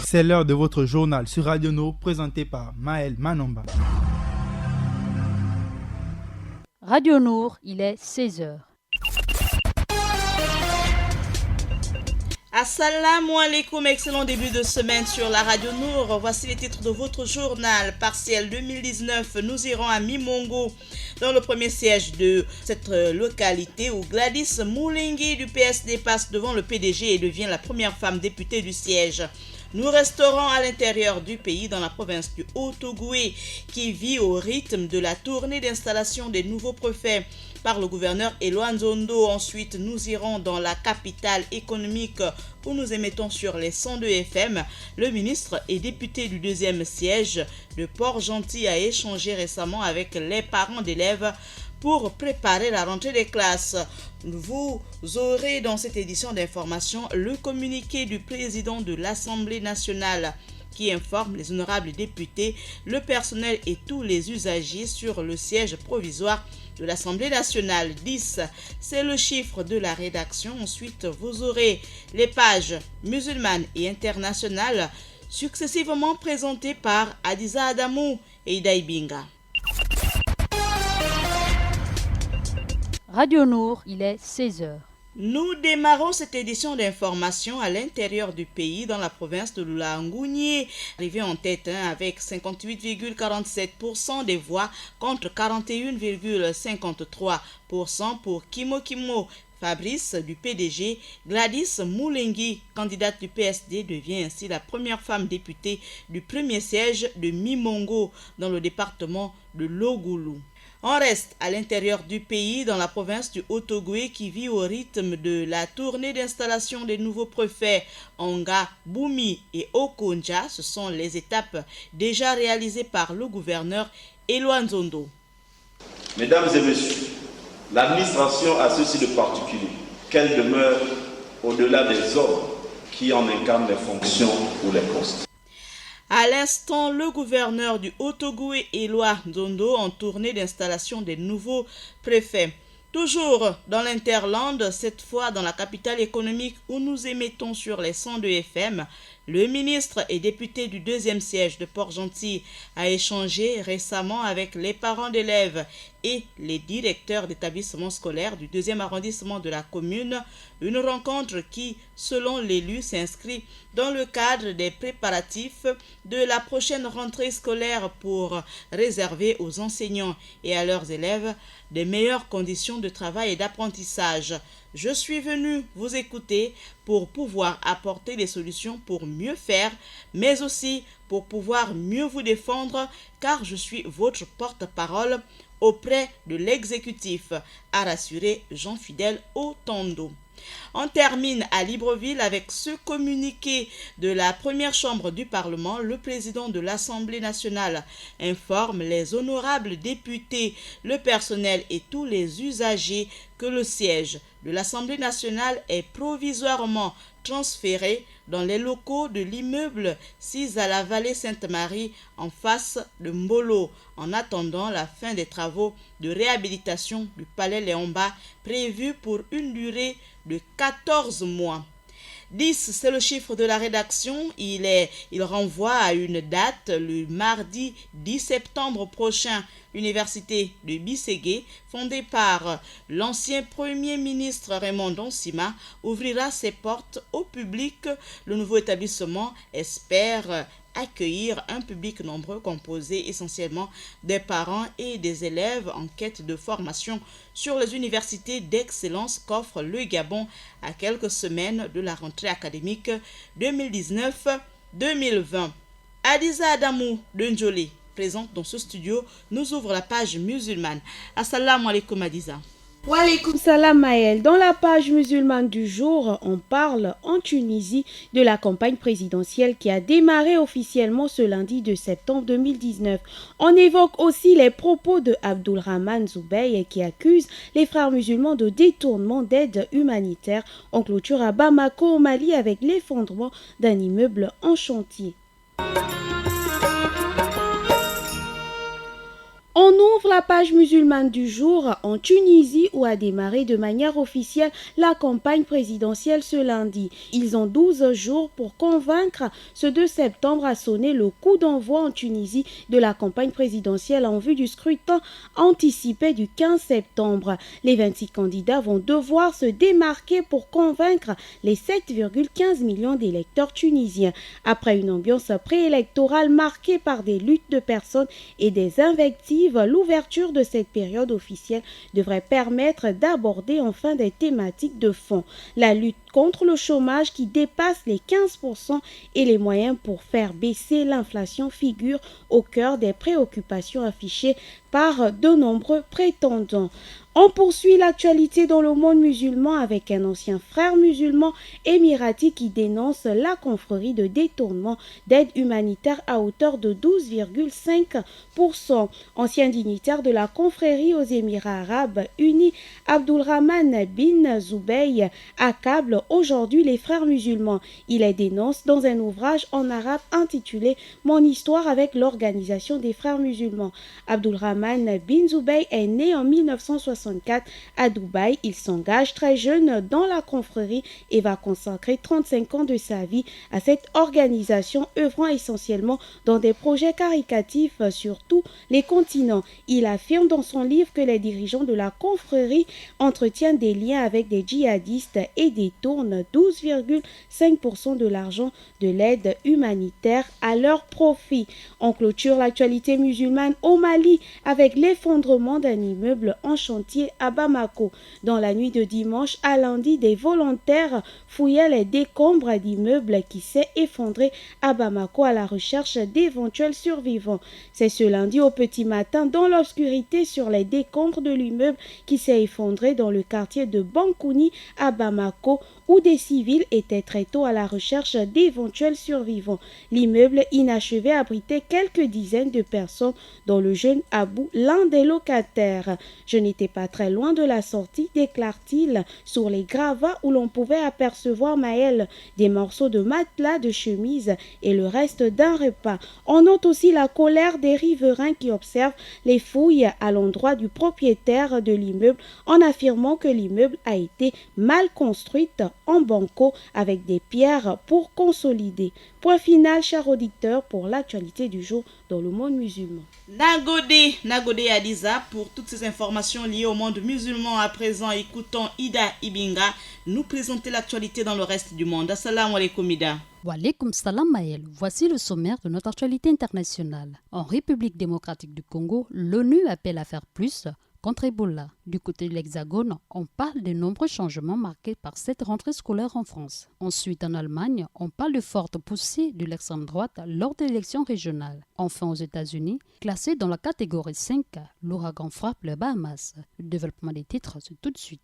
C'est l'heure de votre journal sur Radio Nour présenté par Maël Manomba. Radio Nour, il est 16h. Assalamu alaikum, excellent début de semaine sur la Radio Nour. Voici les titres de votre journal partiel 2019. Nous irons à Mimongo, dans le premier siège de cette localité où Gladys Moulengi du PSD passe devant le PDG et devient la première femme députée du siège. Nous resterons à l'intérieur du pays, dans la province du Haut-Ogooué, qui vit au rythme de la tournée d'installation des nouveaux préfets par le gouverneur Éloi Nzondo. Ensuite, nous irons dans la capitale économique où nous émettons sur les 102 FM. Le ministre et député du deuxième siège de Port-Gentil a échangé récemment avec les parents d'élèves pour préparer la rentrée des classes. Vous aurez dans cette édition d'information le communiqué du président de l'Assemblée nationale qui informe les honorables députés, le personnel et tous les usagers sur le siège provisoire de l'Assemblée nationale. 10, c'est le chiffre de la rédaction. Ensuite, vous aurez les pages musulmanes et internationales successivement présentées par Adiza Adamou et Ida Ibinga. Radio Nour, il est 16h. Nous démarrons cette édition d'information à l'intérieur du pays, dans la province de Lula-Ngounié, arrivé en tête avec 58,47% des voix contre 41,53% pour Kimo Kimo. Fabrice du PDG, Gladys Moulengi, candidate du PSD, devient ainsi la première femme députée du premier siège de Mimongo dans le département de Logulu. On reste à l'intérieur du pays, dans la province du Haut-Ogooué, qui vit au rythme de la tournée d'installation des nouveaux préfets. Onga, Boumi et Okonja, ce sont les étapes déjà réalisées par le gouverneur Éloi Nzondo. Mesdames et messieurs, l'administration a ceci de particulier, qu'elle demeure au-delà des hommes qui en incarnent les fonctions ou les postes. À l'instant, le gouverneur du Haut-Ogooué, Éloi Nzondo, en tournée d'installation des nouveaux préfets. Toujours dans l'Interland, cette fois dans la capitale économique où nous émettons sur les 102 FM, le ministre et député du deuxième siège de Port-Gentil a échangé récemment avec les parents d'élèves et les directeurs d'établissements scolaires du deuxième arrondissement de la commune, une rencontre qui, selon l'élu, s'inscrit dans le cadre des préparatifs de la prochaine rentrée scolaire pour réserver aux enseignants et à leurs élèves des meilleures conditions de travail et d'apprentissage. Je suis venu vous écouter pour pouvoir apporter des solutions pour mieux faire, mais aussi pour pouvoir mieux vous défendre, car je suis votre porte-parole auprès de l'exécutif, a rassuré Jean-Fidèle Otondo. On termine à Libreville avec ce communiqué de la première chambre du Parlement. Le président de l'Assemblée nationale informe les honorables députés, le personnel et tous les usagers que le siège de l'Assemblée nationale est provisoirement transféré dans les locaux de l'immeuble 6 à la vallée Sainte-Marie en face de Mbolo, en attendant la fin des travaux de réhabilitation du palais Léomba prévus pour une durée de 14 mois. 10, c'est le chiffre de la rédaction. Il renvoie à une date, le mardi 10 septembre prochain. L'université de Bisségué, fondée par l'ancien premier ministre Raymond Donsima, ouvrira ses portes au public. Le nouveau établissement espère accueillir un public nombreux composé essentiellement des parents et des élèves en quête de formation sur les universités d'excellence qu'offre le Gabon à quelques semaines de la rentrée académique 2019-2020. Adiza Adamou de Ndjolé, présente dans ce studio, nous ouvre la page musulmane. Assalamu alaikum Adiza. Wa alaykoum salam Maël. Dans la page musulmane du jour, on parle en Tunisie de la campagne présidentielle qui a démarré officiellement ce lundi 2 septembre 2019. On évoque aussi les propos de Abdulrahman Zoubey qui accuse les frères musulmans de détournement d'aide humanitaire. On clôture à Bamako au Mali avec l'effondrement d'un immeuble en chantier. On ouvre la page musulmane du jour en Tunisie où a démarré de manière officielle la campagne présidentielle ce lundi. Ils ont 12 jours pour convaincre ce 2 septembre à sonner le coup d'envoi en Tunisie de la campagne présidentielle en vue du scrutin anticipé du 15 septembre. Les 26 candidats vont devoir se démarquer pour convaincre les 7,15 millions d'électeurs tunisiens. Après une ambiance préélectorale marquée par des luttes de personnes et des invectives, l'ouverture de cette période officielle devrait permettre d'aborder enfin des thématiques de fond. La lutte contre le chômage qui dépasse les 15% et les moyens pour faire baisser l'inflation figurent au cœur des préoccupations affichées par de nombreux prétendants. On poursuit l'actualité dans le monde musulman avec un ancien frère musulman émirati qui dénonce la confrérie de détournement d'aide humanitaire à hauteur de 12,5%. Ancien dignitaire de la confrérie aux Émirats arabes unis, Abdulrahman bin Zubayh accable aujourd'hui les frères musulmans. Il les dénonce dans un ouvrage en arabe intitulé « Mon histoire avec l'organisation des frères musulmans ». Abdulrahman bin Zubayh est né en 1964 à Dubaï. Il s'engage très jeune dans la confrérie et va consacrer 35 ans de sa vie à cette organisation œuvrant essentiellement dans des projets caritatifs sur tous les continents. Il affirme dans son livre que les dirigeants de la confrérie entretiennent des liens avec des djihadistes et détournent 12,5% de l'argent de l'aide humanitaire à leur profit. On clôture l'actualité musulmane au Mali avec l'effondrement d'un immeuble en chantier à Bamako. Dans la nuit de dimanche à lundi, des volontaires fouillaient les décombres d'immeubles qui s'est effondré à Bamako à la recherche d'éventuels survivants. C'est ce lundi au petit matin, dans l'obscurité, sur les décombres de l'immeuble qui s'est effondré dans le quartier de Bankouni à Bamako, où des civils étaient très tôt à la recherche d'éventuels survivants. L'immeuble inachevé abritait quelques dizaines de personnes, dont le jeune Abou, l'un des locataires. « Je n'étais pas très loin de la sortie », déclare-t-il, sur les gravats où l'on pouvait apercevoir Maël, des morceaux de matelas, de chemise et le reste d'un repas. On note aussi la colère des riverains qui observent les fouilles à l'endroit du propriétaire de l'immeuble en affirmant que l'immeuble a été mal construite en banco avec des pierres pour consolider. Point final, chers auditeurs, pour l'actualité du jour dans le monde musulman. Nagode Adiza, pour toutes ces informations liées au monde musulman. À présent, écoutons Ida Ibinga nous présenter l'actualité dans le reste du monde. Assalamu alaikum Ida. Wa alaikum salam Maël. Voici le sommaire de notre actualité internationale. En République démocratique du Congo, l'ONU appelle à faire plus contre Ebola. Du côté de l'Hexagone, on parle de nombreux changements marqués par cette rentrée scolaire en France. Ensuite, en Allemagne, on parle de fortes poussées de l'extrême droite lors des élections régionales. Enfin, aux États-Unis, classé dans la catégorie 5, l'ouragan frappe les Bahamas. Le développement des titres, c'est tout de suite.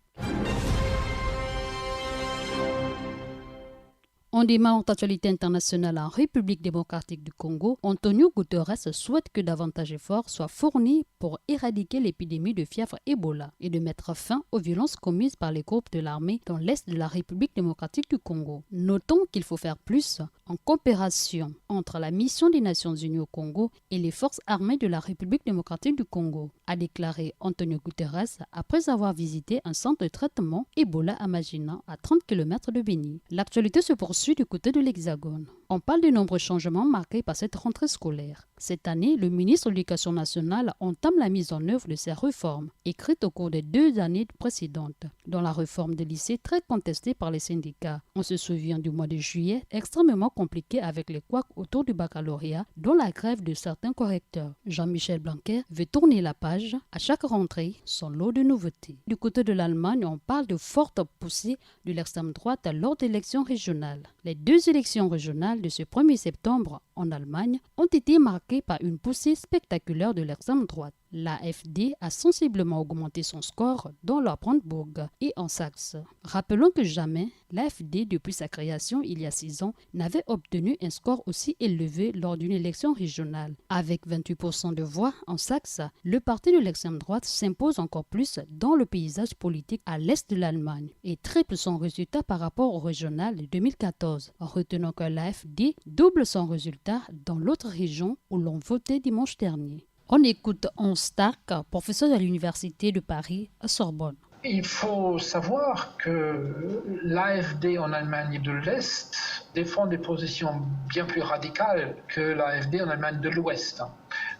On démarre notre actualité internationale en République démocratique du Congo. Antonio Guterres souhaite que davantage d'efforts soient fournis pour éradiquer l'épidémie de fièvre Ebola et de mettre fin aux violences commises par les groupes de l'armée dans l'est de la République démocratique du Congo. Notons qu'il faut faire plus en coopération entre la mission des Nations Unies au Congo et les forces armées de la République démocratique du Congo, a déclaré Antonio Guterres après avoir visité un centre de traitement Ebola à Magina, à 30 km de Beni. L'actualité se poursuit du côté de l'Hexagone. On parle de nombreux changements marqués par cette rentrée scolaire. Cette année, le ministre de l'Éducation nationale entame la mise en œuvre de ces réformes, écrites au cours des 2 années précédentes, dont la réforme des lycées très contestée par les syndicats. On se souvient du mois de juillet, extrêmement compliqué avec les couacs autour du baccalauréat, dont la grève de certains correcteurs. Jean-Michel Blanquer veut tourner la page. À chaque rentrée, son lot de nouveautés. Du côté de l'Allemagne, on parle de fortes poussées de l'extrême droite lors d'élections régionales. Les 2 élections régionales de ce 1er septembre en Allemagne ont été marquées par une poussée spectaculaire de l'extrême droite. L'AfD a sensiblement augmenté son score dans la Brandebourg et en Saxe. Rappelons que jamais l'AfD, depuis sa création il y a 6 ans, n'avait obtenu un score aussi élevé lors d'une élection régionale. Avec 28% de voix en Saxe, le parti de l'extrême droite s'impose encore plus dans le paysage politique à l'est de l'Allemagne et triple son résultat par rapport au régional de 2014. Retenons que l'AfD double son résultat dans l'autre région où l'on votait dimanche dernier. On écoute Hans Stark, professeur de l'Université de Paris à Sorbonne. Il faut savoir que l'AfD en Allemagne de l'Est défend des positions bien plus radicales que l'AfD en Allemagne de l'Ouest.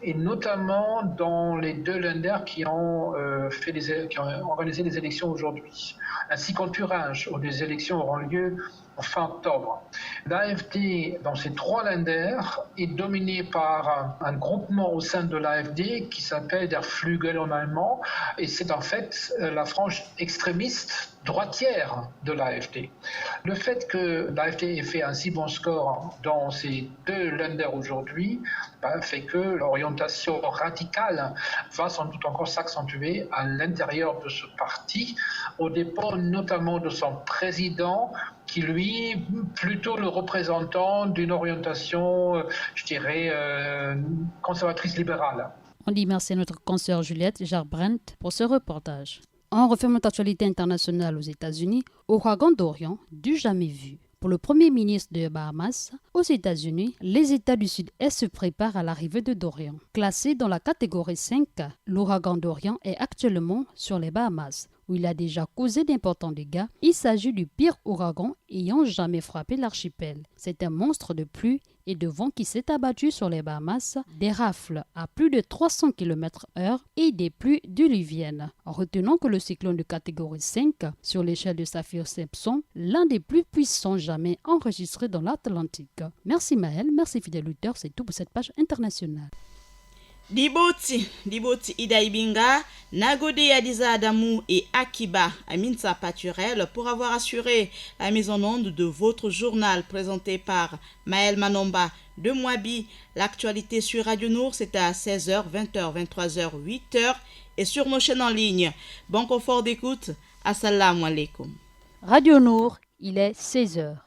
Et notamment dans les deux Länder qui ont organisé les élections aujourd'hui, ainsi qu'en Thuringe, où les élections auront lieu en fin octobre. L'AfD, dans ces trois Länder, est dominée par un groupement au sein de l'AfD qui s'appelle Der Flügel en allemand, et c'est en fait la frange extrémiste droitière de l'AfD. Le fait que l'AfD ait fait un si bon score dans ces deux Länder aujourd'hui fait que l'orientation radicale va sans doute encore s'accentuer à l'intérieur de ce parti, au dépend notamment de son président, qui lui, plutôt le représentant d'une orientation, je dirais, conservatrice libérale. On dit merci à notre consoeur Juliette Gerbrandt pour ce reportage. En refermant l'actualité internationale aux États-Unis, ouragan Dorian du jamais vu. Pour le premier ministre de Bahamas, aux États-Unis, les États du Sud-Est se préparent à l'arrivée de Dorian. Classé dans la catégorie 5, l'ouragan Dorian est actuellement sur les Bahamas, où il a déjà causé d'importants dégâts. Il s'agit du pire ouragan ayant jamais frappé l'archipel. C'est un monstre de pluie et de vent qui s'est abattu sur les Bahamas, des rafles à plus de 300 km/h et des pluies diluviennes. Retenons que le cyclone de catégorie 5, sur l'échelle de Saffir-Simpson, l'un des plus puissants jamais enregistrés dans l'Atlantique. Merci Maël, merci fidèle auditeur, c'est tout pour cette page internationale. Diboti Idaibinga, Nagode Yadiza Adamou et Akiba Aminsa Paturel pour avoir assuré la mise en onde de votre journal présenté par Maël Manomba de Mouabi. L'actualité sur Radio Nour, c'est à 16h, 20h, 23h, 8h et sur nos chaînes en ligne. Bon confort d'écoute. Assalamu alaikum. Radio Nour, il est 16h.